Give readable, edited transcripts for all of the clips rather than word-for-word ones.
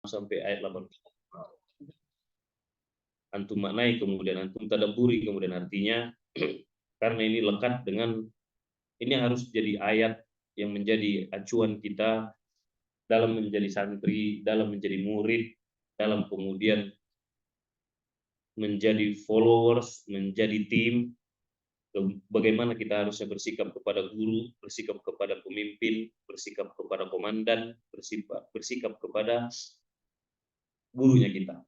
sampai ayat 8. Antum maknai, kemudian antum tadabburi, kemudian artinya karena ini lekat dengan, ini harus jadi ayat yang menjadi acuan kita dalam menjadi santri, dalam menjadi murid, dalam kemudian menjadi followers, menjadi tim, bagaimana kita harusnya bersikap kepada guru, bersikap kepada pemimpin, bersikap kepada komandan, bersikap kepada gurunya kita.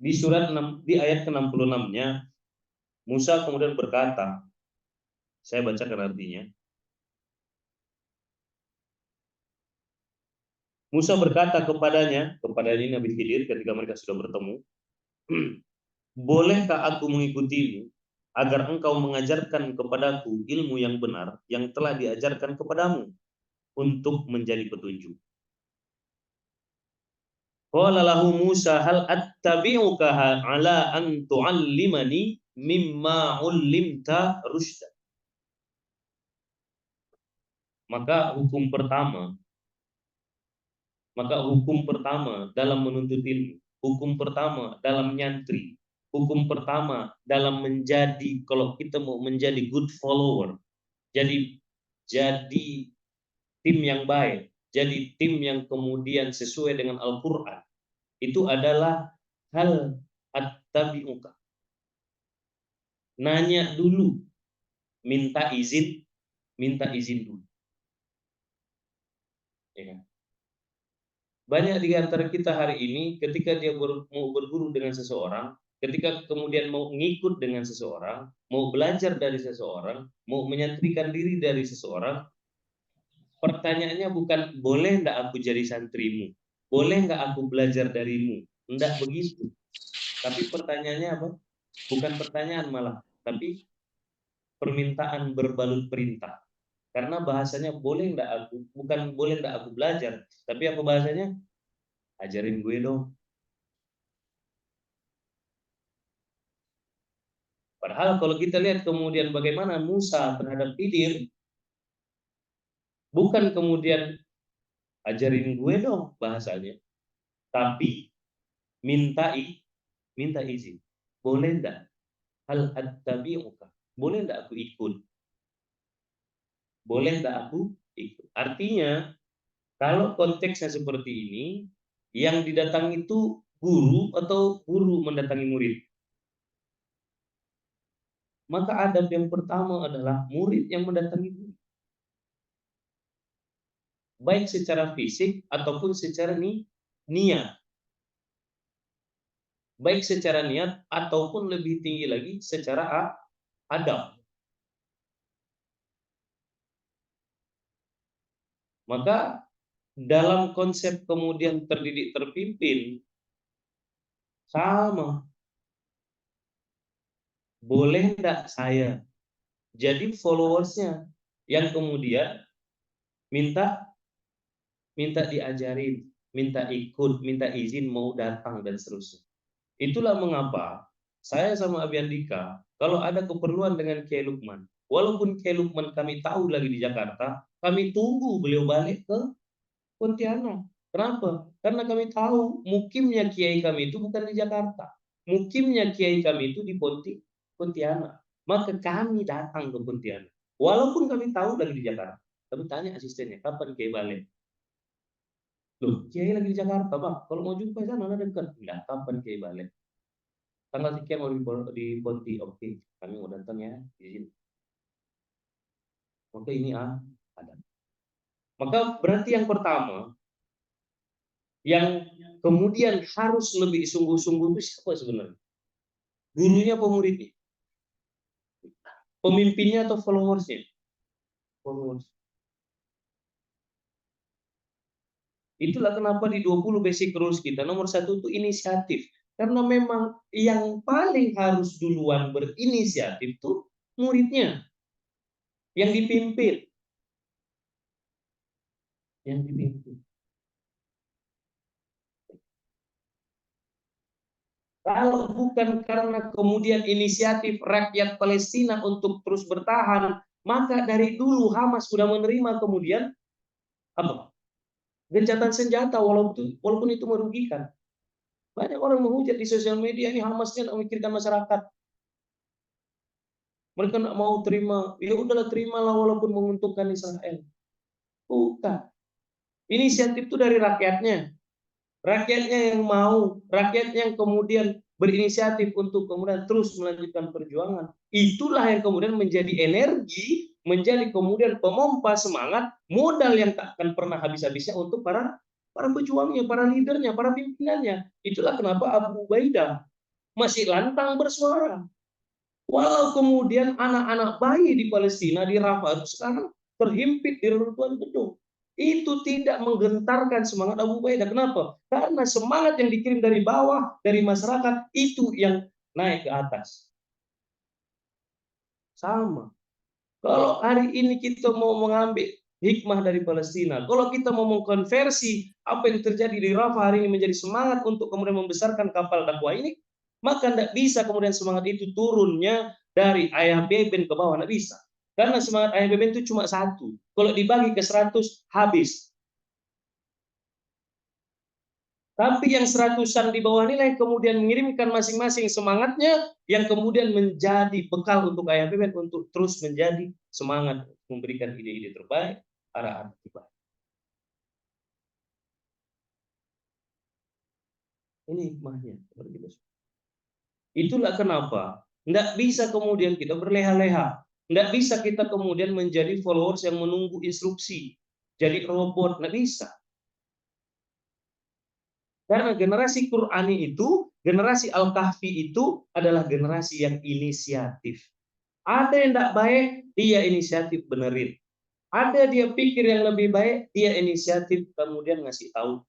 Di surat 6, di ayat ke-66-nya, Musa kemudian berkata, saya bacakan artinya. Musa berkata kepadanya, kepada ini Nabi Khidir ketika mereka sudah bertemu, bolehkah aku mengikutimu agar engkau mengajarkan kepadaku ilmu yang benar yang telah diajarkan kepadamu untuk menjadi petunjuk. Qala lahu Musa hal attabi'uka ala an tu'allimani mimma 'ullimta rusyda. Maka hukum pertama dalam menuntut ilmu, hukum pertama dalam nyantri, hukum pertama dalam menjadi, kalau kita mau menjadi good follower, jadi tim yang baik, jadi tim yang kemudian sesuai dengan Al-Quran, itu adalah hal attabi'uka. Nanya dulu, minta izin dulu. Ya. Banyak di antara kita hari ini ketika dia mau berguru dengan seseorang, ketika kemudian mau ngikut dengan seseorang, mau belajar dari seseorang, mau menyantrikan diri dari seseorang, pertanyaannya bukan boleh enggak aku jadi santrimu, boleh enggak aku belajar darimu, enggak begitu. Tapi pertanyaannya apa? Bukan pertanyaan malah, tapi permintaan berbalut perintah. Karena bahasanya boleh enggak aku, bukan boleh enggak aku belajar, tapi apa bahasanya? Ajarin gue dong. Padahal kalau kita lihat kemudian bagaimana Musa terhadap Khidir, bukan kemudian ajarin gue dong bahasanya, tapi minta izin. Boleh enggak? Hal attabi'uka. Boleh enggak aku ikut? Boleh enggak aku ikut? Artinya, kalau konteksnya seperti ini, yang didatangi itu guru atau guru mendatangi murid? Maka adab yang pertama adalah murid yang mendatangi guru. Baik secara fisik ataupun secara niat. Baik secara niat ataupun lebih tinggi lagi secara adab. Maka dalam konsep kemudian terdidik terpimpin sama. Boleh enggak saya jadi followersnya yang kemudian minta diajarin, minta ikut, minta izin mau datang dan seterusnya. Itulah mengapa saya sama Abi Andika kalau ada keperluan dengan Kiai Lukman, walaupun Kiai Lukman kami tahu lagi di Jakarta, kami tunggu beliau balik ke Pontianak. Kenapa? Karena kami tahu mukimnya kiai kami itu bukan di Jakarta. Mukimnya kiai kami itu di Pontianak. Maka kami datang ke Pontianak. Walaupun kami tahu lagi di Jakarta. Kami tanya asistennya, kapan kiai balik? Loh, kiai lagi di Jakarta, Bang. Kalau mau jumpa sana ada dekat. Enggak, kapan kiai balik? Tanggal sekian mau di Ponti. Oke, kami mau datang ya. Izin. Oke, ini ada. Maka berarti yang pertama, yang kemudian harus lebih sungguh-sungguh itu siapa sebenarnya? Gurunya apa muridnya? Pemimpinnya atau followersnya? Followers. Itulah kenapa di 20 basic rules kita nomor 1 itu inisiatif. Karena memang yang paling harus duluan berinisiatif itu muridnya. Yang dipimpin. Yang dipimpin. Kalau bukan karena kemudian inisiatif rakyat Palestina untuk terus bertahan, maka dari dulu Hamas sudah menerima kemudian apa? gencatan senjata walaupun itu merugikan. Banyak orang menghujat di sosial media, ini Hamasnya tidak memikirkan masyarakat. Mereka tidak mau terima, ya udahlah terimalah walaupun menguntungkan Israel. Bukan. Inisiatif itu dari rakyatnya. Rakyatnya yang mau, rakyat yang kemudian berinisiatif untuk kemudian terus melanjutkan perjuangan. Itulah yang kemudian menjadi energi, menjadi kemudian pemompa semangat, modal yang tak akan pernah habis-habisnya untuk para pejuangnya, para leadernya, para pimpinannya. Itulah kenapa Abu Ubaidah masih lantang bersuara. Walau kemudian anak-anak bayi di Palestina, di Rafah itu sekarang terhimpit di reruntuhan gedung. Itu tidak menggentarkan semangat Abu Ubaidah. Kenapa? Karena semangat yang dikirim dari bawah, dari masyarakat, itu yang naik ke atas. Sama. Kalau hari ini kita mau mengambil hikmah dari Palestina, kalau kita mau mengkonversi apa yang terjadi di Rafah hari ini menjadi semangat untuk kemudian membesarkan kapal dakwah ini, maka tidak bisa kemudian semangat itu turunnya dari ayah beben ke bawah, tidak bisa. Karena semangat ayah beben itu cuma satu. Kalau dibagi ke 100, habis. Tapi yang seratusan di bawah nilai kemudian mengirimkan masing-masing semangatnya yang kemudian menjadi bekal untuk ayah beben untuk terus menjadi semangat memberikan ide-ide terbaik, arah-arah terbaik. Ini hikmahnya. Itulah kenapa tidak bisa kemudian kita berleha-leha. Tidak bisa kita kemudian menjadi followers yang menunggu instruksi. Jadi robot, tidak bisa. Karena generasi Qur'ani itu, generasi Al-Kahfi itu adalah generasi yang inisiatif. Ada yang tidak baik, dia inisiatif benerin. Ada dia pikir yang lebih baik, dia inisiatif kemudian ngasih tahu.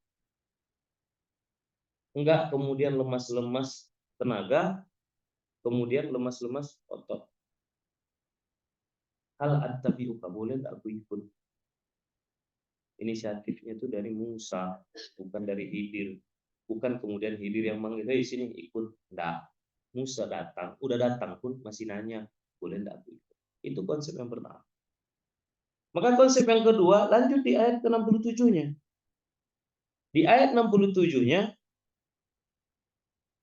Enggak kemudian lemas-lemas tenaga, kemudian lemas-lemas otot. Hal attabi'uka, boleh tak aku ikut? Inisiatifnya itu dari Musa, bukan dari Khidir. Bukan kemudian Khidir yang manggil, "Hei sini ikut." Enggak. Musa datang, udah datang pun masih nanya, "Boleh enggak aku ikut?" Itu konsep yang pertama. Maka konsep yang kedua, lanjut di ayat ke-67-nya. Di ayat 67-nya,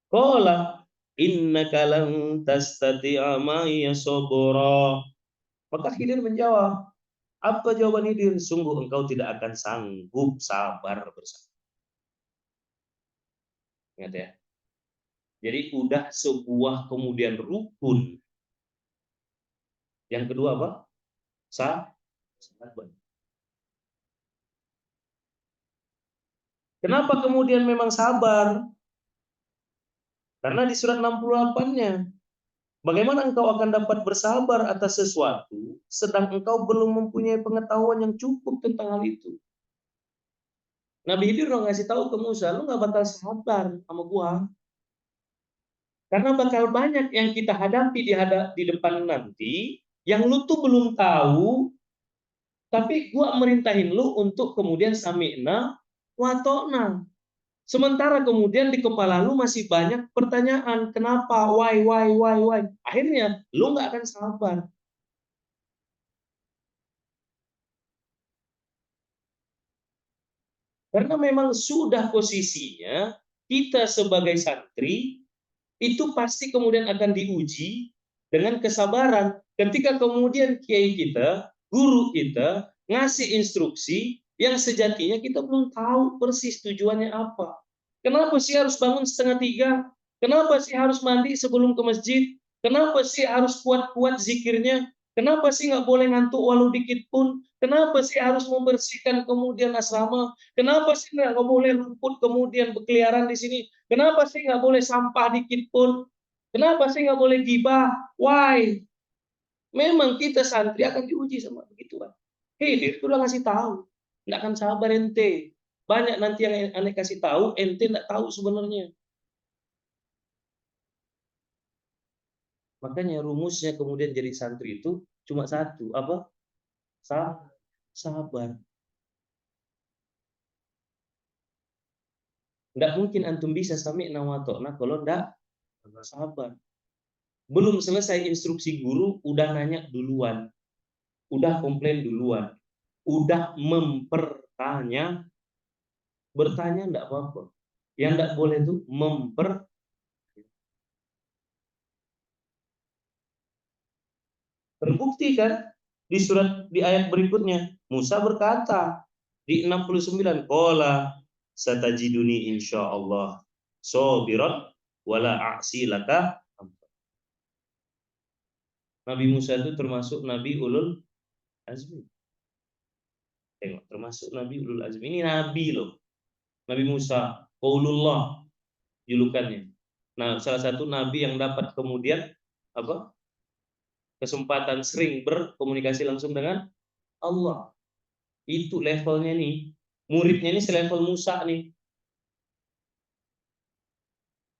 qala innaka lan tastati'a ma'iya sabra. Maka Khidir menjawab, apa jawaban Khidir? Sungguh engkau tidak akan sanggup sabar bersama. Ingat ya. Jadi udah sebuah kemudian rukun. Yang kedua apa? Sabar. Kenapa kemudian memang sabar? Karena di surat 68-nya, bagaimana engkau akan dapat bersabar atas sesuatu sedang engkau belum mempunyai pengetahuan yang cukup tentang hal itu. Nabi Khidir udah ngasih tahu ke Musa, lu nggak bakal sabar sama gua. Karena bakal banyak yang kita hadapi di depan nanti, yang lu tuh belum tahu, tapi gua merintahin lu untuk kemudian sami'na wa ta'na. Sementara kemudian di kepala lu masih banyak pertanyaan, kenapa, why. Akhirnya lu nggak akan sabar. Karena memang sudah posisinya kita sebagai santri itu pasti kemudian akan diuji dengan kesabaran. Ketika kemudian kiai kita, guru kita ngasih instruksi yang sejatinya kita belum tahu persis tujuannya apa. Kenapa sih harus bangun 2:30? Kenapa sih harus mandi sebelum ke masjid? Kenapa sih harus kuat-kuat zikirnya? Kenapa sih nggak boleh ngantuk walau dikit pun? Kenapa sih harus membersihkan kemudian asrama? Kenapa sih nggak boleh rumput kemudian berkeliaran di sini? Kenapa sih nggak boleh sampah dikit pun? Kenapa sih nggak boleh gibah? Why? Memang kita santri akan diuji sama begituan. Hei, dia udah ngasih tahu. Nggak akan sabar ente. Banyak nanti yang aneh kasih tahu, ente nggak tahu sebenarnya. Makanya rumusnya kemudian jadi santri itu cuma satu, apa? Sabar. Nggak mungkin antum bisa sami nawatokna kalau nggak sabar. Belum selesai instruksi guru, udah nanya duluan. Udah komplain duluan. Udah mempertanyakan. Bertanya enggak apa-apa. Yang enggak boleh itu terbukti kan di surat di ayat berikutnya. Musa berkata di 69, qala satajiduni insyaallah sabiran wala a'si laka. Nabi Musa itu termasuk Nabi Ulul Azmi. Tengok, termasuk Nabi Ulul Azmi. Ini Nabi loh. Nabi Musa, Qaulullah julukannya. Nah, salah satu Nabi yang dapat kemudian apa kesempatan sering berkomunikasi langsung dengan Allah. Itu levelnya nih. Muridnya ini selevel Musa nih.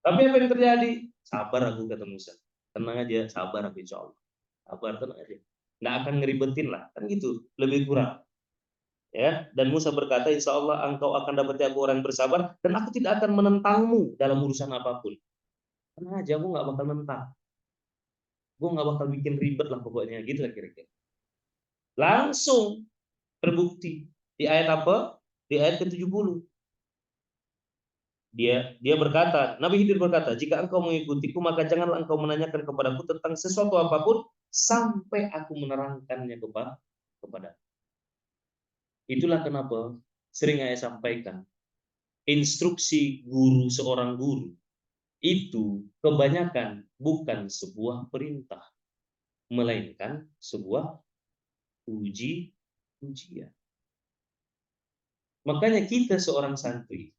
Tapi apa yang terjadi? Sabar aku kata Musa. Tenang aja, sabar aku insya Allah. Sabar, tenang aja. Nggak akan ngeribetin lah. Kan gitu, lebih kurang. Ya, dan Musa berkata, insya Allah engkau akan dapati aku orang bersabar dan aku tidak akan menentangmu dalam urusan apapun. Tenang aja, aku nggak bakal menentang. Gue nggak bakal bikin ribet lah pokoknya. Gitu lah kira-kira. Langsung terbukti. Di ayat apa? Di ayat ke-70. Dia berkata, Nabi Khidir berkata, jika engkau mengikutiku maka janganlah engkau menanyakan kepadaku tentang sesuatu apapun sampai aku menerangkannya kepada. Itulah kenapa sering saya sampaikan, instruksi guru seorang guru itu kebanyakan bukan sebuah perintah, melainkan sebuah ujian. Makanya kita seorang santri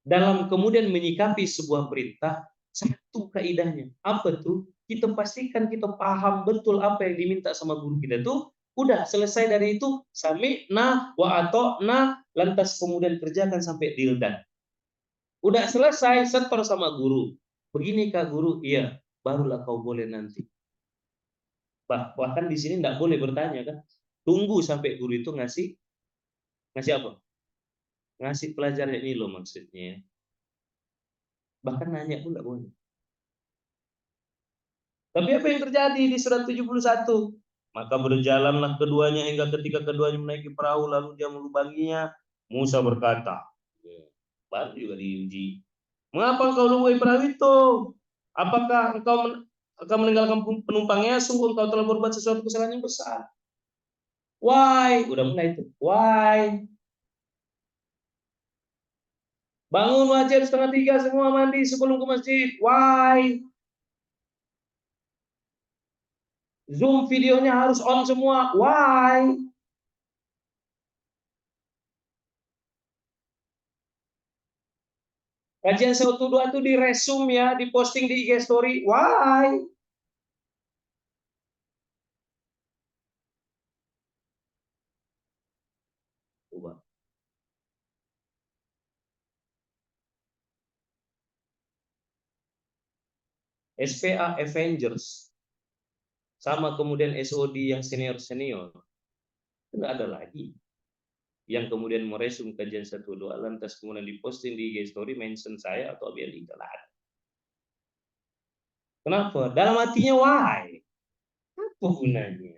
dalam kemudian menyikapi sebuah perintah, satu kaidahnya. Apa tuh? Kita pastikan kita paham betul apa yang diminta sama guru kita tuh. Udah selesai dari itu, sami'na wa ata'na, lantas kemudian kerjakan sampai dildan. Udah selesai, setor sama guru. Begini Kak Guru, iya, barulah kau boleh nanti. Bahkan di sini enggak boleh bertanya kan. Tunggu sampai guru itu ngasih apa? Ngasih pelajaran ini loh maksudnya. Bahkan nanya pun enggak boleh. Tapi apa yang terjadi di surat 71? Maka berjalanlah keduanya hingga ketika keduanya menaiki perahu lalu dia melubanginya. Musa berkata, baru juga diuji. Mengapa engkau lumpuhi perahu itu? Apakah engkau akan meninggalkan penumpangnya? Sungguh engkau telah berbuat sesuatu kesalahan yang besar. Why? Udah mulai itu. Why? Bangun wajib 2:30 semua mandi sebelum ke masjid. Why? Zoom videonya harus on semua. Why? Kajian 1-2 itu di resume ya, di posting di IG story. Why? Coba. SPA Avengers sama kemudian SOD yang senior-senior. Itu nggak ada lagi yang kemudian meresum kajian 1-2 lantas kemudian diposting di IG story mention saya atau biar iklan. Kenapa? Dalam hatinya why? Apa gunanya?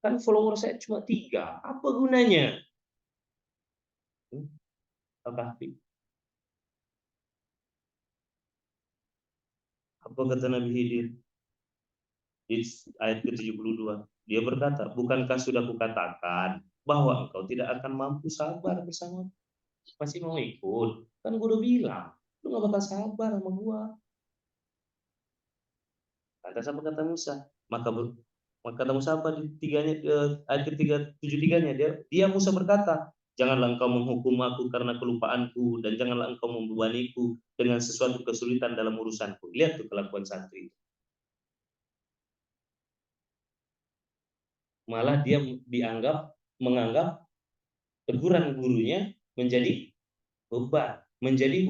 Kan follower saya cuma 3. Apa gunanya? Tapi apa kata Nabi Khidir di ayat ke-72? Dia berkata, bukankah sudah kukatakan bahwa engkau tidak akan mampu sabar bersama? Masih mau ikut? Kan gue udah bilang, lu gak bakal sabar sama gue. Lantas apa kata Musa? Maka kata Musa apa di ayat ke-73-nya dia Musa berkata, janganlah engkau menghukum aku karena kelupaanku dan janganlah engkau membebaniku dengan sesuatu kesulitan dalam urusanku. Lihat tuh kelakuan santri. Malah dia menganggap teguran gurunya menjadi beban, menjadi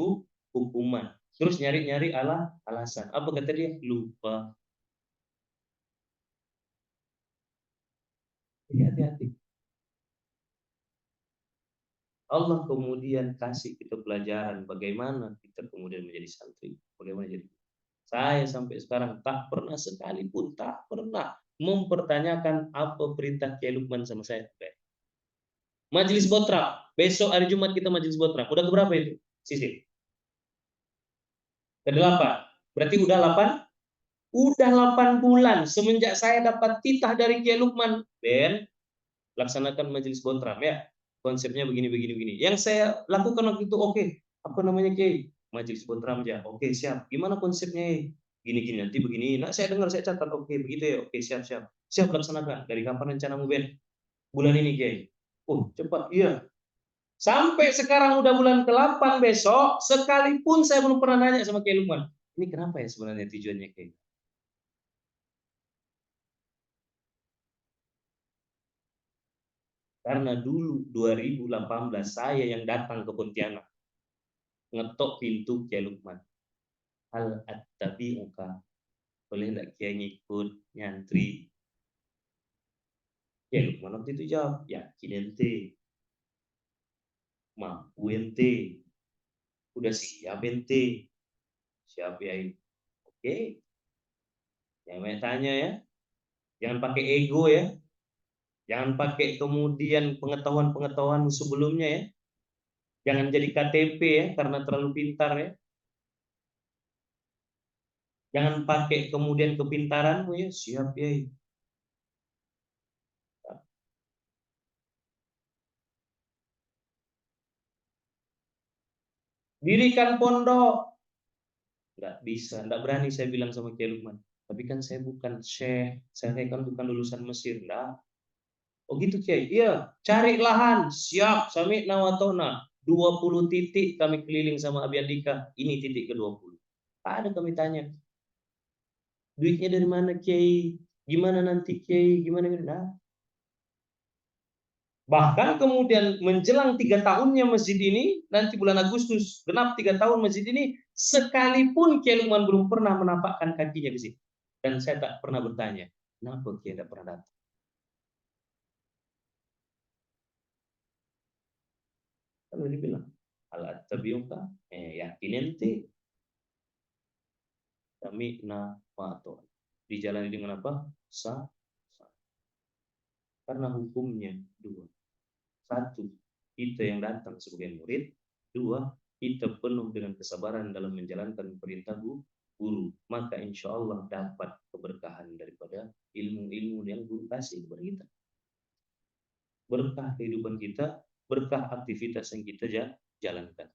hukuman. Terus nyari-nyari alasan. Apa kata dia? Lupa. Jadi hati-hati. Allah kemudian kasih kita pelajaran bagaimana kita kemudian menjadi santri. Bagaimana jadi. Saya sampai sekarang tak pernah sekalipun, tak pernah mempertanyakan apa perintah Kiai Lukman sama saya. Majelis Botra, besok hari Jumat kita majelis Botra. Udah keberapa itu? Sisi. Ke-8. Berarti udah 8? Udah 8 bulan semenjak saya dapat titah dari Kiai Lukman. Ben, laksanakan majelis Botra ya. Konsepnya begini begini begini. Yang saya lakukan waktu itu oke. Apa namanya Kiai? Majelis Botra aja. Oke, siap. Gimana konsepnya? Gini-gini nanti begini. Nah, saya dengar saya catat. Oke, begitu ya. Oke, siap siap. Siap laksanakan. Dari kapan rencanamu Ben? Bulan ini Kiai. Oh, cepat. Iya. Sampai sekarang udah bulan ke-8 besok, sekalipun saya belum pernah nanya sama Kiai Lukman. Ini kenapa ya sebenarnya tujuannya Kiai? Karena dulu 2018 saya yang datang ke Pontianak, ngetok pintu Kiai Lukman. Hal attabi'uka, boleh nggak Kiai ngikut nyantri? Kiai Lukman waktu itu jawab, yakin ente, mampu ente, udah siap ente, siap ya. Oke, yang banyak tanya ya, jangan pakai ego ya, jangan pakai kemudian pengetahuan-pengetahuan sebelumnya ya, jangan jadi KTP ya karena terlalu pintar ya, jangan pakai kemudian kepintaranmu ya, siap ya. Dirikan pondok, nggak bisa, nggak berani saya bilang sama Kiai Lukman. Tapi kan saya bukan syekh, saya kan bukan lulusan Mesir, enggak. Oh gitu Kiai, iya, cari lahan, siap, sami nawatona. 20 titik kami keliling sama Abi Andika, ini titik ke-20. Ada kami tanya, duitnya dari mana Kiai? Gimana nanti Kiai? Gimana? Nah, bahkan kemudian menjelang 3 tahunnya masjid ini, nanti bulan Agustus, genap 3 tahun masjid ini, sekalipun Kiai Lukman belum pernah menapakkan kakinya ke sini. Dan saya tak pernah bertanya, kenapa Kiai tidak pernah datang? Kan dia bilang, alat tabiuka, yakin ente, kami na pato. Dijalani dengan apa? Sah. Karena hukumnya dua. Satu, kita yang datang sebagai murid. Dua, kita penuh dengan kesabaran dalam menjalankan perintah guru. Maka insya Allah dapat keberkahan daripada ilmu-ilmu yang guru kasih kepada kita. Berkah kehidupan kita, berkah aktivitas yang kita jalankan.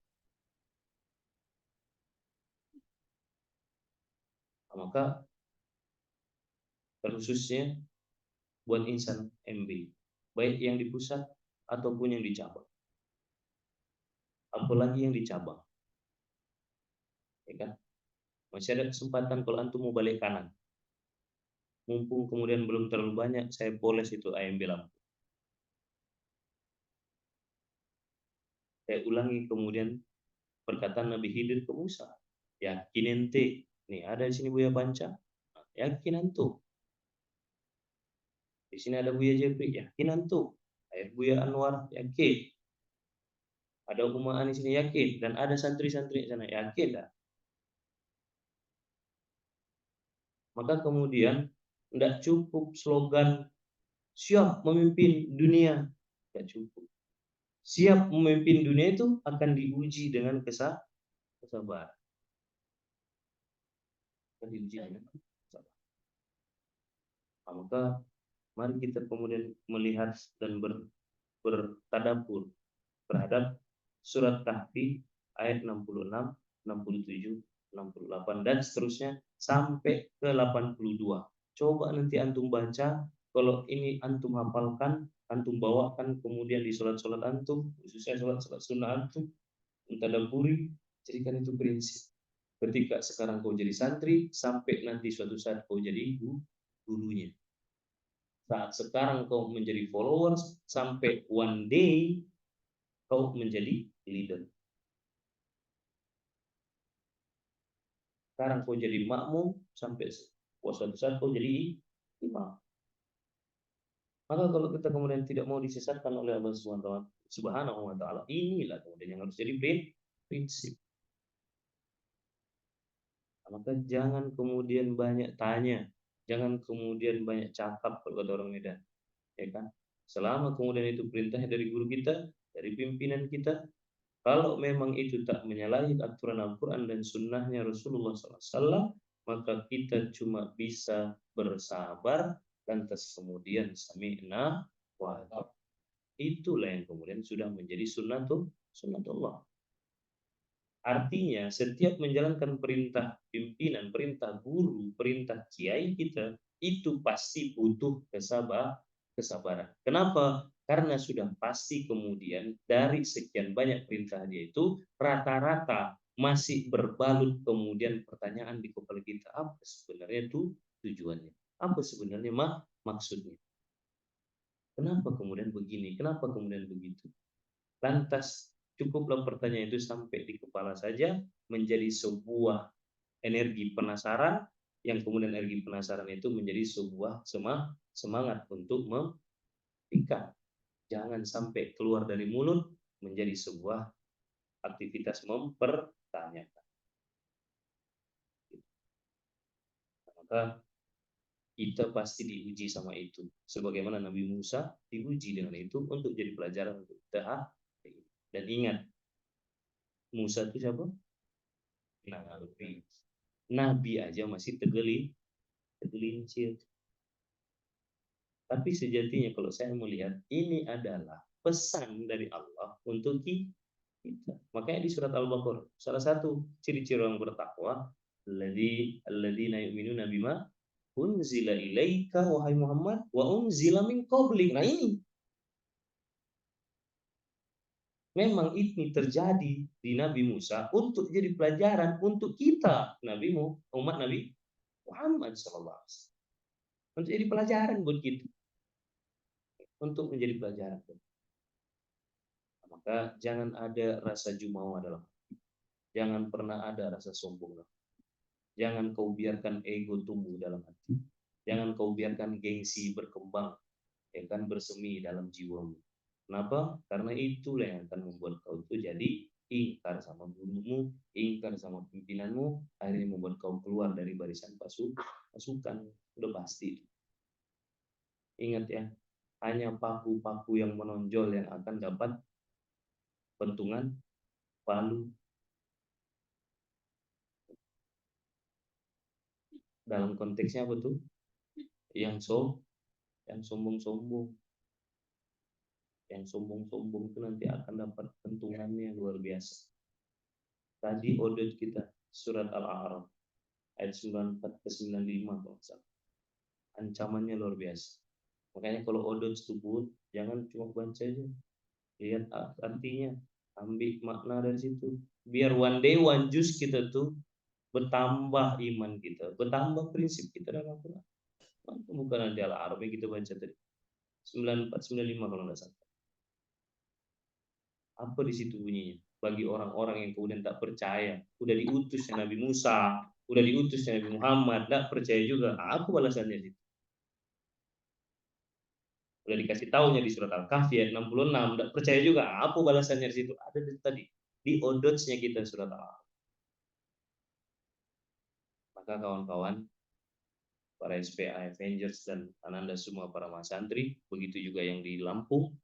Maka khususnya buat insan MB, baik yang di pusat ataupun yang di cabang, apalagi yang di cabang, ya kan? Masih ada kesempatan kalau antum mau balik kanan, mumpung kemudian belum terlalu banyak, saya poles itu AMB Lampung. Saya ulangi kemudian perkataan Nabi Khidir ke Musa, yakin ente, nih ada di sini Buya Panca, yakin antum, di sini ada Buya Jepri, yakin antum, ada Buya Anwar, yakin, ada Uma Anis ini yakin, dan ada santri-santri di sana, yakin dah. Maka kemudian tidak cukup slogan siap memimpin dunia, tidak cukup. Siap memimpin dunia itu akan diuji dengan kesabaran. Akan diuji dengan kesabaran. Nah, maka mari kita kemudian melihat dan bertadabbur terhadap surat Kahfi ayat 66, 67, 68 dan seterusnya sampai ke 82. Coba nanti antum baca, kalau ini antum hafalkan, antum bawakan kemudian di sholat-sholat antum, khususnya sholat-sholat sunnah antum, tadabburi, jadikan itu prinsip. Ketika sekarang kau jadi santri, sampai nanti suatu saat kau jadi gurunya. Saat sekarang kau menjadi followers, sampai one day kau menjadi leader. Sekarang kau jadi makmum, sampai suatu saat kau jadi imam. Maka kalau kita kemudian tidak mau disesatkan oleh Allah Subhanahu wa taala, inilah kemudian yang harus jadi prinsip. Maka jangan kemudian banyak tanya. Jangan kemudian banyak cakap kalau kata orang Medan, ya kan? Selama kemudian itu perintahnya dari guru kita, dari pimpinan kita, kalau memang itu tak menyalahi aturan Al-Quran dan sunnahnya Rasulullah SAW, maka kita cuma bisa bersabar, lantas kemudian sami'na wa ata'na. Itulah yang kemudian sudah menjadi sunnatullah. Artinya setiap menjalankan perintah pimpinan, perintah guru, perintah kiai kita, itu pasti butuh kesabaran. Kenapa? Karena sudah pasti kemudian dari sekian banyak perintah dia itu rata-rata masih berbalut kemudian pertanyaan di kepala kita, apa sebenarnya itu tujuannya? Apa sebenarnya maksudnya? Kenapa kemudian begini? Kenapa kemudian begitu? Lantas cukuplah pertanyaan itu sampai di kepala saja menjadi sebuah energi penasaran, yang kemudian energi penasaran itu menjadi sebuah semangat untuk memikat. Jangan sampai keluar dari mulut menjadi sebuah aktivitas mempertanyakan. Maka kita pasti diuji sama itu. Sebagaimana Nabi Musa diuji dengan itu untuk jadi pelajaran untuk kita. Dan ingat, Musa itu siapa? Nabi. Nabi aja masih tegelincir. Tapi sejatinya kalau saya melihat ini adalah pesan dari Allah untuk kita. Makanya di surat Al-Baqarah salah satu ciri-ciri orang bertakwa, alladzina yu'minuna bima unzila ilaika wahai Muhammad wa unzila min qablik. Nah ini memang ini terjadi di Nabi Musa untuk jadi pelajaran untuk kita, umat Nabi Muhammad SAW. Untuk jadi pelajaran buat kita. Untuk menjadi pelajaran. Maka jangan ada rasa jumawa dalam hati. Jangan pernah ada rasa sombong. Jangan kau biarkan ego tumbuh dalam hati. Jangan kau biarkan gengsi berkembang, ya kan, bersemi dalam jiwamu. Kenapa? Karena itulah yang akan membuat kau itu jadi ingkar sama gurumu, ingkar sama pimpinanmu, akhirnya membuat kau keluar dari barisan pasukan. Udah pasti. Ingat ya, hanya paku-paku yang menonjol yang akan dapat pentungan palu. Dalam konteksnya apa tuh? Yang sombong-sombong. Yang sombong-sombong itu nanti akan dapat pentungannya luar biasa. Tadi odot kita surat Al-A'raf ayat 94 ke 95 kalau salah. Ancamannya luar biasa. Makanya kalau odot sebut jangan cuma baca aja. Lihat artinya, ambil makna dari situ. Biar one day one juice kita tuh bertambah iman kita, bertambah prinsip kita dalam Al-Quran. Bukan nanti Al-A'raf yang kita baca tadi 94 95 kalau nggak salah. Apa di situ bunyinya? Bagi orang-orang yang kemudian tak percaya, udah diutus Nabi Musa, udah diutus Nabi Muhammad, tak percaya juga. Apa balasannya sih? Udah dikasih tahunya di surat Al-Kahfi ayat 66, tak percaya juga. Apa balasannya di situ? Ada tadi di odotsnya kita surat Al-Kahfi. Maka kawan-kawan, para SPA Avengers dan Ananda semua para mahasantri, begitu juga yang di Lampung,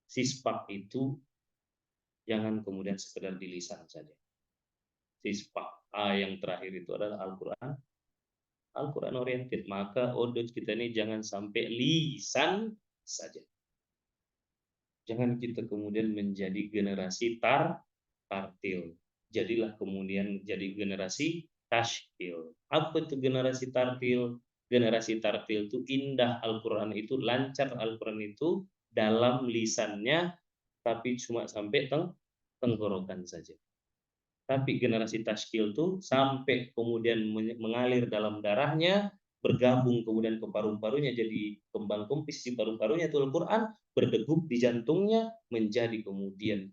Sispak itu jangan kemudian sekedar di lisan saja. Sispak A yang terakhir itu adalah Al-Quran oriented. Maka odot kita ini jangan sampai lisan saja. Jangan kita kemudian menjadi generasi tartil. Jadilah kemudian jadi generasi tashkil. Apa itu generasi tartil? Generasi tartil itu indah Al-Quran itu, lancar Al-Quran itu dalam lisannya, tapi cuma sampai tenggorokan saja. Tapi generasi tashkil itu sampai kemudian mengalir dalam darahnya, bergabung kemudian ke paru-parunya, jadi kembang kempis di paru-parunya itu Al-Quran, berdegup di jantungnya, menjadi kemudian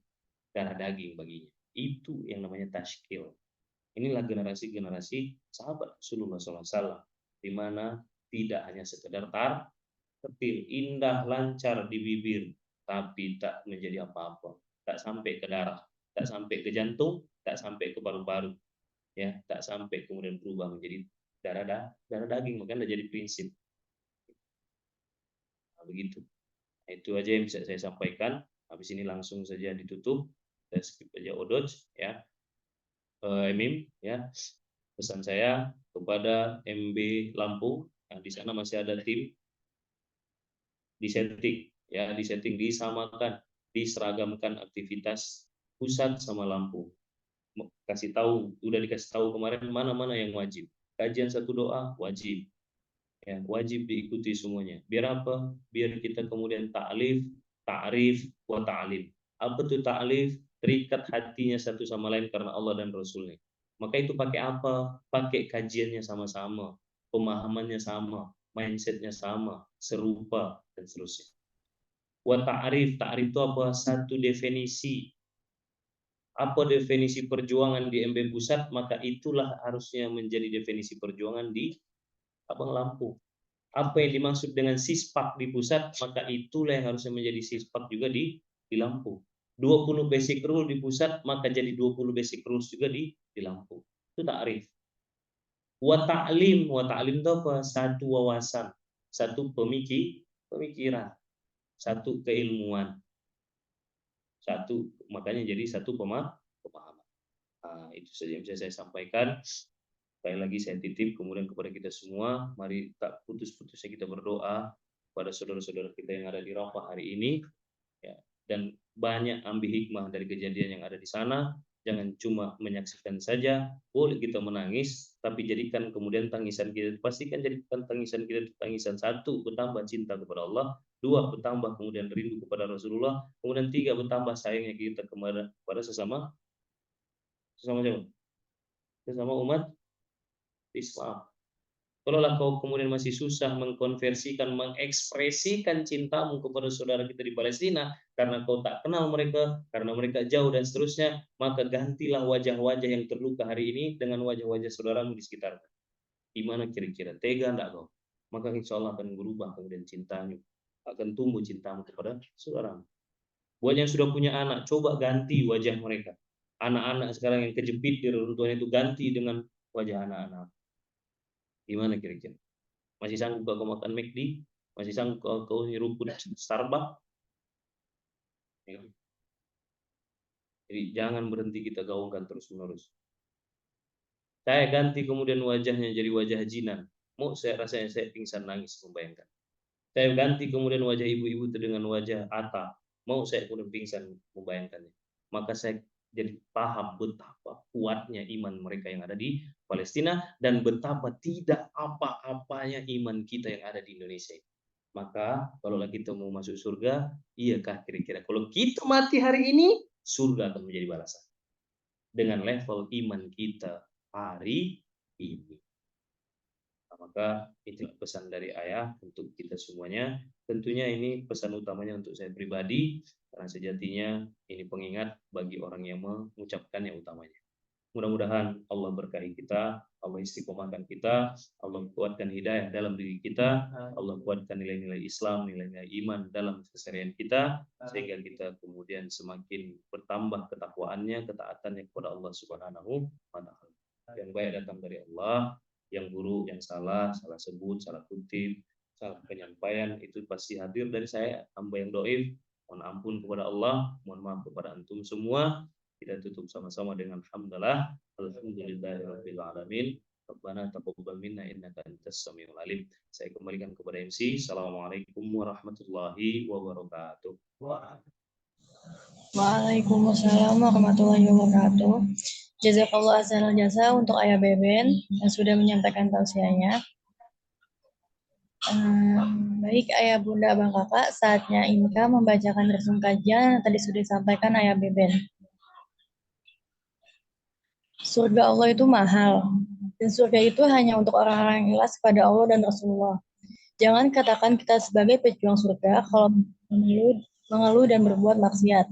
darah daging baginya. Itu yang namanya tashkil. Inilah generasi-generasi sahabat Rasulullah SAW, di mana tidak hanya sekedar tertil, indah, lancar di bibir, tapi tak menjadi apa-apa, tak sampai ke darah, tak sampai ke jantung, tak sampai ke paru-paru, ya, tak sampai kemudian berubah menjadi darah daging, makanya jadi prinsip. Nah, begitu. Nah, itu aja yang bisa saya sampaikan. Habis ini langsung saja ditutup. Saya skip aja Odoj ya. Emim ya. Pesan saya kepada MB Lampung, nah, di sana masih ada tim, disetting ya, disetting, disamakan, diseragamkan aktivitas pusat sama Lampung. Kasih tahu, udah dikasih tahu kemarin mana-mana yang wajib. Kajian satu doa wajib, ya wajib diikuti semuanya. Biar apa? Biar kita kemudian ta'lif, ta'rif, wa ta'lim. Apa tuh ta'lif? Terikat hatinya satu sama lain karena Allah dan Rasulnya. Maka itu pakai apa? Pakai kajiannya sama-sama, pemahamannya sama, mindsetnya sama, serupa, dan seterusnya. Wa ta'rif, ta'rif itu apa? Satu definisi. Apa definisi perjuangan di MB Pusat, maka itulah harusnya menjadi definisi perjuangan di Abang Lampung. Apa yang dimaksud dengan sispak di pusat, maka itulah yang harusnya menjadi sispak juga di Lampung. 20 basic rule di pusat, maka jadi 20 basic rules juga di Lampung. Itu ta'rif. Wa ta'lim itu apa? Satu wawasan, satu pemikiran, satu keilmuan. Satu, makanya jadi satu pemahaman. Nah, itu saja yang bisa saya sampaikan. Sekali lagi saya titip kemudian kepada kita semua, mari tak putus-putusnya kita berdoa pada saudara-saudara kita yang ada di Rafah hari ini, ya, dan banyak ambil hikmah dari kejadian yang ada di sana. Jangan cuma menyaksikan saja, boleh kita menangis, tapi jadikan kemudian tangisan kita, pastikan jadikan tangisan kita tangisan satu, bertambah cinta kepada Allah, dua, bertambah kemudian rindu kepada Rasulullah, kemudian tiga, bertambah sayangnya kita kepada sesama siapa? Sesama umat Islam. Kalau kau kemudian masih susah mengkonversikan, mengekspresikan cintamu kepada saudara kita di Palestina, karena kau tak kenal mereka, karena mereka jauh dan seterusnya, maka gantilah wajah-wajah yang terluka hari ini dengan wajah-wajah saudaramu di sekitar. Gimana kira-kira? Tega enggak kau? Maka insya Allah akan berubah kemudian cintamu, akan tumbuh cintamu kepada saudaramu. Buat yang sudah punya anak, coba ganti wajah mereka. Anak-anak sekarang yang kejepit di reruntuhan itu, ganti dengan wajah anak-anak. Gimana kira-kira? Masih sanggup kau makan McD? Masih sanggup kau nyeruput Starbucks? Ya. Jadi jangan berhenti kita gaungkan terus-menerus. Saya ganti kemudian wajahnya jadi wajah jinan. Mau saya rasanya saya pingsan nangis membayangkan. Saya ganti kemudian wajah ibu-ibu itu dengan wajah Atta. Mau saya kemudian pingsan membayangkannya. Maka saya jadi paham betapa kuatnya iman mereka yang ada di Palestina dan betapa tidak apa-apanya iman kita yang ada di Indonesia. Maka kalau kita mau masuk surga, iyakah kira-kira kalau kita mati hari ini, surga akan menjadi balasan dengan level iman kita hari ini. Maka itu pesan dari ayah untuk kita semuanya. Tentunya ini pesan utamanya untuk saya pribadi, karena sejatinya ini pengingat bagi orang yang mengucapkan yang utamanya. Mudah-mudahan Allah berkahi kita, Allah istiqomahkan kita, Allah kuatkan hidayah dalam diri kita, Allah kuatkan nilai-nilai Islam, nilai-nilai iman dalam keseharian kita, sehingga kita kemudian semakin bertambah ketakwaannya, ketaatannya kepada Allah Subhanahu wa Ta'ala. Yang baik datang dari Allah, yang buruk, yang salah sebut, salah kutip, salah penyampaian itu pasti hadir dari saya, hamba yang doif. Mohon ampun kepada Allah, mohon maaf kepada antum semua. Kita tutup sama-sama dengan hamdalah, alhamdulillahirabbil alamin. Rabbana taqabbal minna innaka antas samiul alim. Saya kembalikan kepada MC. Assalamualaikum warahmatullahi wabarakatuh. Waalaikumsalam warahmatullahi wabarakatuh. Jazakallah ahsanal jasa untuk Ayah Beben yang sudah menyampaikan tausiahnya. Baik Ayah Bunda Abang Kakak, saatnya Inka membacakan resume kajian yang tadi sudah disampaikan Ayah Beben. Surga Allah itu mahal, dan surga itu hanya untuk orang-orang yang ikhlas kepada Allah dan Rasulullah. Jangan katakan kita sebagai pejuang surga kalau mengeluh dan berbuat maksiat.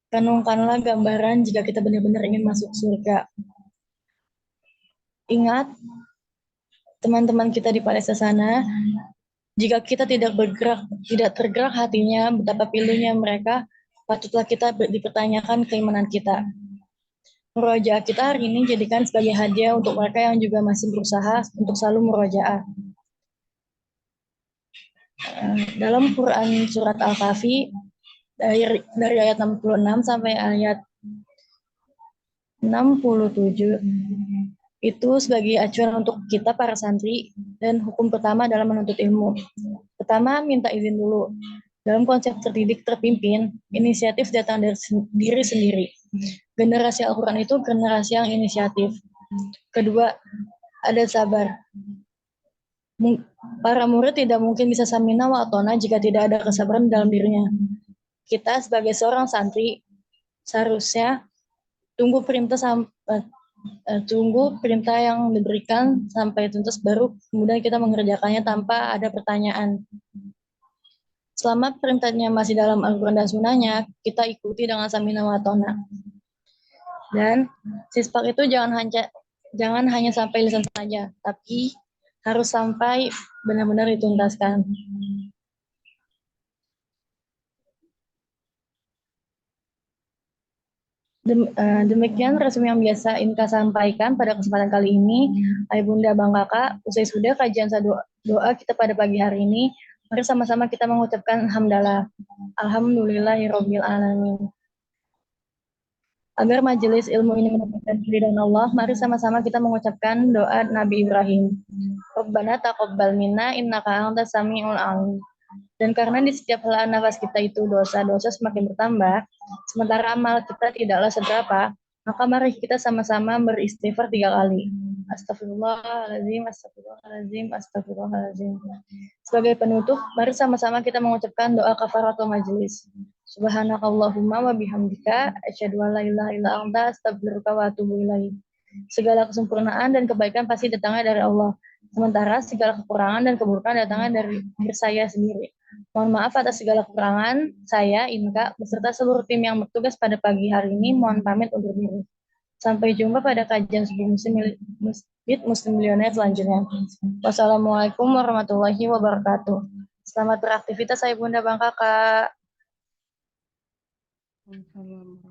Renungkanlah gambaran jika kita benar-benar ingin masuk surga. Ingat, teman-teman kita di Palestina sana, jika kita tidak tergerak hatinya, betapa pilunya mereka, patutlah kita dipertanyakan keimanan kita. Murojaah kita hari ini jadikan sebagai hadiah untuk mereka yang juga masih berusaha untuk selalu murojaah. Dalam Quran surat Al-Kahfi dari ayat 66 sampai ayat 67 itu sebagai acuan untuk kita para santri dan hukum pertama dalam menuntut ilmu. Pertama, minta izin dulu. Dalam konsep terdidik terpimpin, inisiatif datang dari diri sendiri. Generasi Al-Quran itu generasi yang inisiatif. Kedua, ada sabar. Para murid tidak mungkin bisa samina wa atona jika tidak ada kesabaran dalam dirinya. Kita sebagai seorang santri seharusnya tunggu perintah yang diberikan sampai tuntas, baru kemudian kita mengerjakannya tanpa ada pertanyaan. Selama perintahnya masih dalam Al-Quran dan Sunnahnya, kita ikuti dengan samina wa atona. Dan sispak itu jangan hanya sampai lisan saja, tapi harus sampai benar-benar dituntaskan. Demikian resumi yang biasa Inka sampaikan pada kesempatan kali ini. Ayah Bunda Bang Kakak, usai sudah kajian doa kita pada pagi hari ini, mari sama-sama kita mengucapkan hamdalah. Alhamdulillahirabbil alamin. Agar majelis ilmu ini mendapatkan ridha Allah, mari sama-sama kita mengucapkan doa Nabi Ibrahim. Rabbana taqabbal minna innaka antas samiul alim. Dan karena di setiap helaan nafas kita itu dosa-dosa semakin bertambah, sementara amal kita tidaklah seberapa, maka mari kita sama-sama beristighfar 3 kali. Astagfirullahaladzim, astagfirullahaladzim, astagfirullahaladzim. Sebagai penutup, mari sama-sama kita mengucapkan doa kafaratul majelis. Subhanakallahumma wa bihamdika asyhadu an la ilaha illa anta astaghfiruka wa atubu ilaik. Segala kesempurnaan dan kebaikan pasti datangnya dari Allah. Sementara segala kekurangan dan keburukan datangnya dari diri saya sendiri. Mohon maaf atas segala kekurangan. Saya, Inka, beserta seluruh tim yang bertugas pada pagi hari ini, mohon pamit undur diri. Sampai jumpa pada kajian subuh Masjid Muslim Milioner selanjutnya. Wassalamualaikum warahmatullahi wabarakatuh. Selamat beraktivitas, saya Bunda Bang Kakak.